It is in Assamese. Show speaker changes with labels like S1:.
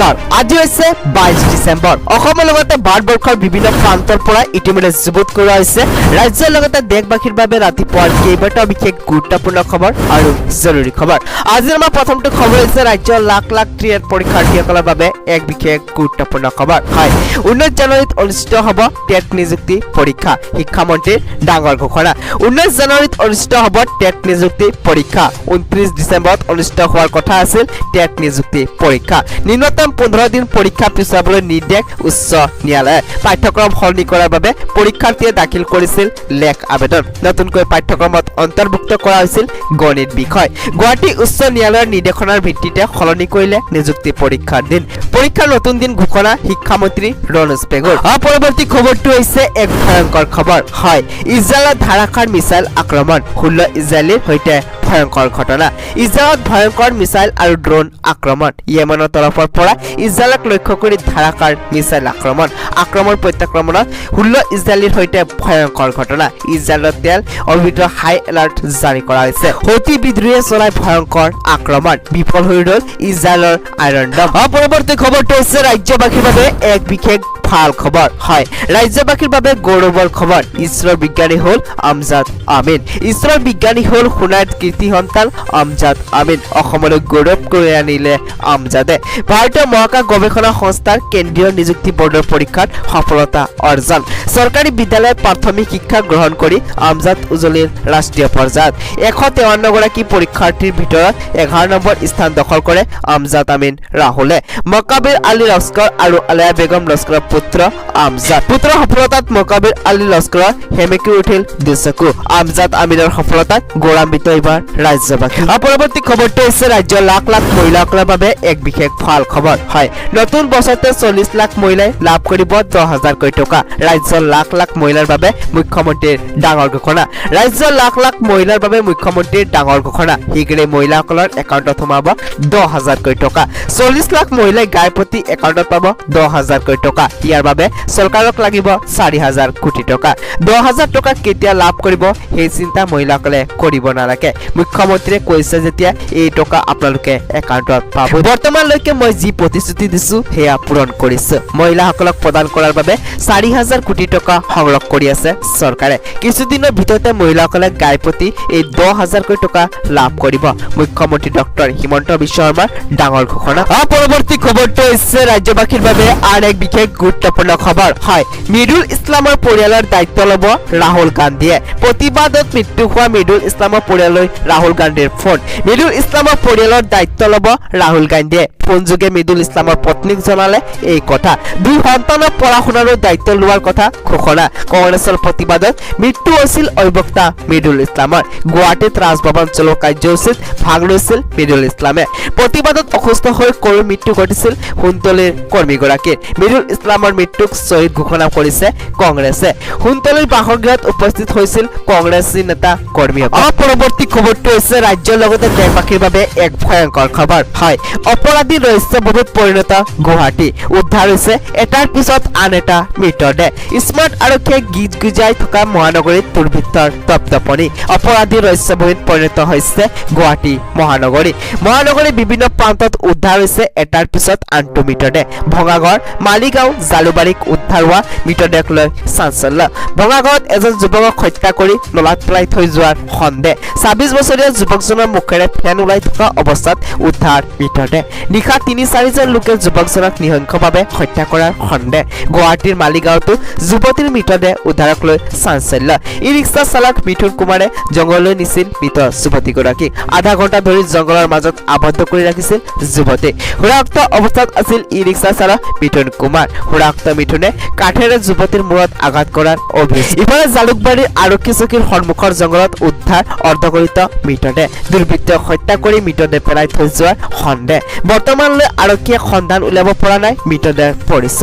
S1: নমস্কাৰ আজি হৈছে 22 ডিসেম্বৰ অসমৰ লগতে ভাৰতবৰ্ষৰ বিভিন্ন প্ৰান্তৰ পৰা ইতিমধ্যে যুবত কৰা হৈছে ৰাজ্যৰ লগতে দেশবাসীৰ বাবে ৰাতিপুৱাৰ কেইবাটাও বিশেষ গুৰুত্বপূৰ্ণ খবৰ আৰু জৰুৰী খবৰ আজি আমাৰ প্ৰথমটো খবৰ হৈছে ৰাজ্যৰ লাখ লাখ টিএট পৰীক্ষাৰ্থীসকলৰ বাবে এক বিশেষ গুৰুত্বপূৰ্ণ খবৰ হয় 19 জানুৱাৰীত অনুষ্ঠিত হ'ব টেট নিযুক্তি পৰীক্ষা শিক্ষামন্ত্ৰীৰ ডাঙৰ ঘোষণা 19 জানুৱাৰীত অনুষ্ঠিত হ'ব টেট নিযুক্তি পৰীক্ষা 29 ডিসেম্বৰত অনুষ্ঠিত হোৱাৰ কথা আছিল টেট নিযুক্তি পৰীক্ষা নিম্নতম 15 দিন পৰীক্ষা পিছুৱাবলৈ নিৰ্দেশ উচ্চ ন্যায়ালয়ে পাঠ্যক্ৰম সলনি কৰাৰ বাবে পৰীক্ষাৰ্থীয়ে দাখিল কৰিছিল লেখ আবেদন নতুনকৈ পাঠ্যক্ৰমত অন্তৰ্ভুক্ত কৰা হৈছিল গণিত বিষয় গুৱাহাটী উচ্চ ন্যায়ালয়ৰ নিৰ্দেশনাৰ ভিত্তিতে সলনি কৰিলে নিযুক্তি পৰীক্ষাৰ দিন পৰীক্ষাৰ নতুন দিন ঘোষণা শিক্ষামন্ত্ৰী ৰনোজ পেগুৰ পৰৱৰ্তী খবৰটো হৈছে এক ভয়ংকৰ খবৰ হয় ইজৰাইলৰ ধাৰাসাৰ মিছাইল আক্ৰমণ 16 ইজৰাইলীৰ সৈতে ভয়ংকৰ ঘটনা ইজৰাইলত ভয়ংকৰ মিছাইল আৰু ড্ৰোন আক্ৰমণ ইয়েমেনৰ তৰফৰ পৰা ইজৰাইলক লক্ষ্য কৰি ধাৰাসাৰ মিছাইল আক্ৰমণ প্ৰত্যাক্ৰমণত 16 ইজৰাইলীৰ সৈতে ভয়ংকৰ ঘটনা ইজৰাইলৰ তেল অভিযোগ হাই এলাৰ্ট জাৰি কৰা হৈছে হৌথি বিদ্ৰোহীয়ে চলাই ভয়ংকৰ আক্ৰমণ বিফল হৈ ৰল ইজৰাইলৰ আইৰন ডম পৰৱৰ্তী খবৰটো হৈছে ৰাজ্যবাসীৰ বাবে এক বিশেষ ভাল খবৰ হয় ৰাজ্যবাসীৰ বাবে গৌৰৱৰ খবৰ ইছৰৰ বিজ্ঞানী হল আমজাদ আমিন ইছৰৰ বিজ্ঞানী হল সোণাৰ কীৰ্তি সন্তান আমজাদ আমিন অসমলৈ গৌৰৱ কৰি আনিলে আমজাদে ভাৰতীয় মহাকাশ গৱেষণা সংস্থাৰ কেন্দ্ৰীয় নিযুক্তি বৰ্ডৰ পৰীক্ষাত সফলতা অৰ্জন চৰকাৰী বিদ্যালয়ত প্ৰাথমিক শিক্ষা গ্ৰহণ কৰি আমজাদ উজলিৰ ৰাষ্ট্ৰীয় পৰ্যায়ত 153 গৰাকী পৰীক্ষাৰ্থীৰ ভিতৰত 11 নম্বৰ স্থান দখল কৰে আমজাদ আমিন ৰাহুলে মকাবিৰ আলী লস্কৰ আৰু আলিয়া বেগম লস্কৰৰ পুত্ৰ আমজাদ পুত্ৰৰ সফলতাত মকাবিৰ আলী লস্কৰৰ হেমেকি উঠিল দুচকু আমজাদ আমিনৰ সফলতাত গৌৰৱান্বিত এইবাৰ ৰাজ্যবাসী পৰৱৰ্তী খবৰটো হৈছে ৰাজ্যৰ লাখ লাখ মহিলাসকলৰ বাবে এক বিশেষ ভাল খবৰ হয় নতুন বছৰতে 40 লাখ মহিলাই লাভ কৰিব 10,000 কোটি টকা ৰাজ্যৰ লাখ লাখ মহিলাৰ বাবে মুখ্যমন্ত্ৰীৰ ডাঙৰ ঘোষণা ৰাজ্যৰ লাখ লাখ মহিলাৰ বাবে মুখ্যমন্ত্ৰীৰ ডাঙৰ ঘোষণা শীঘ্ৰে মহিলাসকলৰ একাউণ্টত সোমাব 10,000 কোটি টকা 40 লাখ মহিলাই গাই প্ৰতি একাউণ্টত পাব 10,000 কোটি টকা ইয়াৰ বাবে চৰকাৰক লাগিব 4,000 কোটি টকা 10,000 টকা কেতিয়া লাভ কৰিব সেই চিন্তা মহিলাসকলে কৰিব নালাগে মুখ্যমন্ত্ৰীয়ে কৈছে যেতিয়া এই টকা আপোনালোকে একাউণ্টত পাব বৰ্তমানলৈকে মই যি প্ৰতিশ্ৰুতি দিছো সেয়া পূৰণ কৰিছো মহিলাসকলক প্ৰদান কৰাৰ বাবে 4,000 কোটি টকা সংগ্ৰহ কৰি আছে চৰকাৰে কিছুদিনৰ ভিতৰতে মহিলাসকলে গাই প্ৰতি এই 10,000 কোটি টকা লাভ কৰিব মুখ্যমন্ত্ৰী ডক্টৰ হিমন্ত বিশ্ব শৰ্মাৰ ডাঙৰ ঘোষণা পৰৱৰ্তী খবৰটো হৈছে ৰাজ্যবাসীৰ বাবে আন এক বিশেষ গুৰুত্বপূৰ্ণ খবৰ হয় মিডুল ইছলামৰ পৰিয়ালৰ দায়িত্ব ল'ব ৰাহুল গান্ধীয়ে প্ৰতিবাদত মৃত্যু হোৱা মিডুল ইছলামৰ পৰিয়াললৈ ৰাহুল গান্ধীৰ ফোন মিডুল ইছলামৰ পৰিয়ালৰ দায়িত্ব ল'ব ৰাহুল গান্ধীয়ে ফোনযোগে মিডুল ইছলামৰ পত্নীক জনালে এই কথা দুই সন্তানৰ পঢ়া শুনাৰো দায়িত্ব লোৱাৰ কথা ঘোষণা কংগ্ৰেছৰ প্ৰতিবাদত মৃত্যু হৈছিল অধিবক্তা মিডুল ইছলামৰ গুৱাহাটীত ৰাজভৱন চলোৱা কাৰ্যসূচীত ভাগ লৈছিল মিডুল ইছলামে প্ৰতিবাদত অসুস্থ হৈ কৰুণ মৃত্যু ঘটিছিল সোণতলীৰ কৰ্মীগৰাকীৰ মিডুল ইছলামৰ মৃত্যুক শ্বহীদ ঘোষণা কৰিছে কংগ্ৰেছে সোণতলীৰ বাসগৃহত উপস্থিত হৈছিল কংগ্ৰেছী নেতা কৰ্মীসকল পৰৱৰ্তী খবৰটো হৈছে ৰাজ্যৰ লগতে দেশবাসীৰ বাবে এক ভয়ংকৰ খবৰ হয় অপৰাধী ৰহস্যভূমিত পৰিণত গুৱাহাটী উদ্ধাৰ হৈছে এটাৰ পিছত আন এটা মৃতদেহ স্মাৰ্ট আৰক্ষীয়ে গীত গুজাই থকা মহানগৰীত দুৰ্বৃত্তৰ দপদপনি অপৰাধী ৰহস্যভূমিত পৰিণত হৈছে গুৱাহাটী মহানগৰীৰ বিভিন্ন প্ৰান্তত উদ্ধাৰ হৈছে এটাৰ পিছত আনটো মৃতদেহ ভঙাগড় মালিগাঁও জালুবাৰীক উদ্ধাৰ হোৱা মৃতদেহক লৈ চাঞ্চল্য ভঙাগড়ত এজন যুৱকক হত্যা কৰি নলাত পেলাই থৈ যোৱাৰ সন্দেহ 26 বছৰীয়া যুৱকজনৰ মুখেৰে ফেন ওলাই থকা অৱস্থাত উদ্ধাৰ মৃতদেহ নিশা 3-4 জন লোকে যুৱকজনক নিহংসভাৱে হত্যা কৰাৰ সন্দেহ গুৱাহাটীৰ মালিগাঁৱতো যুৱতীৰ মৃতদেহ উদ্ধাৰক লৈ চাঞ্চল্য ই ৰিক্সা চালক মিথুন কুমাৰে জংঘললৈ নিছিল মৃত যুৱতীগৰাকীক আধা ঘণ্টা ধৰি জংঘলৰ মাজত আবদ্ধ কৰি ৰাখিছিল যুৱতী সুৰাক্ত অৱস্থাত আছিল ই ৰিক্সা চালক মিথুন কুমাৰ সুৰাক্ত মিথুনে কাঠেৰে যুৱতীৰ মূৰত আঘাত কৰাৰ অভিযোগ ইফালে জালুকবাৰীৰ আৰক্ষী চকীৰ সন্মুখৰ জংঘলত উদ্ধাৰ অৰ্ধগলিত মৃতদেহ দুৰ্বৃত্তই হত্যা কৰি মৃতদেহ পেলাই থৈ যোৱাৰ সন্দেহ বৰ্তমানলৈ আৰক্ষীয়ে সন্ধান উলিয়াব পৰা নাই মৃতদেহৰ পৰিচয়